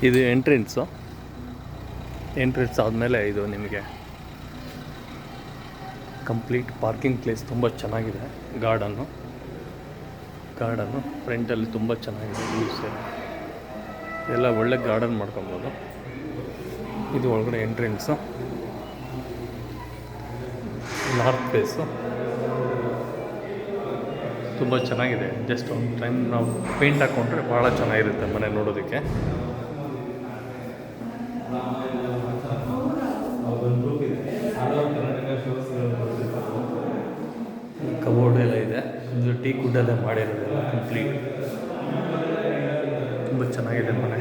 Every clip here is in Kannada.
ಇದು ಎಂಟ್ರೆನ್ಸ್ ಆದಮೇಲೆ ಇದು ನಿಮಗೆ ಕಂಪ್ಲೀಟ್ ಪಾರ್ಕಿಂಗ್ ಪ್ಲೇಸ್ ತುಂಬ ಚೆನ್ನಾಗಿದೆ. ಗಾರ್ಡನ್ನು ಫ್ರಂಟಲ್ಲಿ ತುಂಬ ಚೆನ್ನಾಗಿದೆ. ವ್ಯೂಸ್ ಎಲ್ಲ ಒಳ್ಳೆ ಗಾರ್ಡನ್ ಮಾಡ್ಕೊಬೋದು. ಇದು ಒಳಗಡೆ ಎಂಟ್ರೆನ್ಸು, ನಾರ್ತ್ ಫೇಸು ತುಂಬ ಚೆನ್ನಾಗಿದೆ. ಜಸ್ಟ್ ಒಂದು ಟೈಮ್ ನಾವು ಪೇಂಟ್ ಹಾಕ್ಕೊಂಡ್ರೆ ಭಾಳ ಚೆನ್ನಾಗಿರುತ್ತೆ ಮನೆ ನೋಡೋದಕ್ಕೆ. ಕಬೋರ್ಡ್ ಎಲ್ಲ ಇದೆ. ಇದು ಟೀ ಕುಡ್ಡಲ್ಲೇ ಮಾಡಿರೋದೆಲ್ಲ ಕಂಪ್ಲೀಟ್. ತುಂಬ ಚೆನ್ನಾಗಿದೆ ಮನೆ.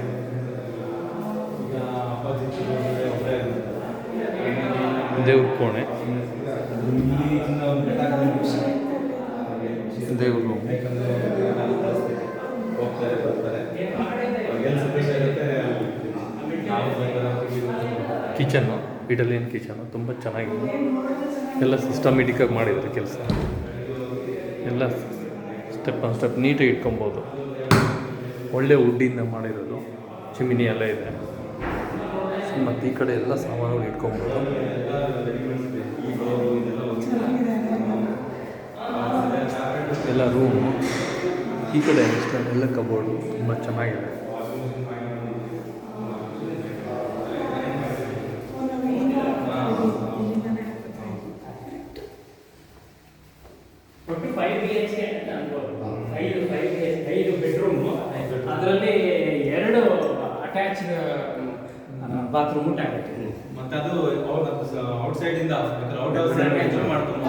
ದೇವ್ರ ಕೋಣೆ, ದೇವ್ರ ರೂಮ್, ಕಿಚನ್ನು, ಇಟಾಲಿಯನ್ ಕಿಚನ್ನು ತುಂಬ ಚೆನ್ನಾಗಿದೆ. ಎಲ್ಲ ಸಿಸ್ಟಮೆಟಿಕ್ಕಾಗಿ ಮಾಡಿದ್ದಾರೆ ಕೆಲಸ. ಎಲ್ಲ ಸ್ಟೆಪ್ ಆನ್ ಸ್ಟೆಪ್ ನೀಟಾಗಿ ಇಟ್ಕೊಬೋದು. ಒಳ್ಳೆ ವುಡ್ಡಿಂದ ಮಾಡಿರೋದು. ಚಿಮಿನಿ ಎಲ್ಲ ಇದೆ. ಮತ್ತು ಈ ಕಡೆ ಎಲ್ಲ ಸಾಮಾನುಗಳು ಇಟ್ಕೊಬೋದು. ಎಲ್ಲ ರೂಮು, ಈ ಕಡೆ ಎಲ್ಲ ಕಬೋರ್ಡು ತುಂಬ ಚೆನ್ನಾಗಿದೆ. ಒಟ್ಟು 5 BHK ಅನ್ಬೋದು. 5 ಬೆಡ್ರೂಮು, ಅದರಲ್ಲಿ 2 ಅಟ್ಯಾಚ್ಡ್ ಬಾತ್ರೂಮ್ ಟಾಯ್ಲೆಟ್. ಮತ್ತೆ ಅದು ಔಟ್ಸೈಡ್ ಇಂದ ಮಾಡ್ಕೊಂಡು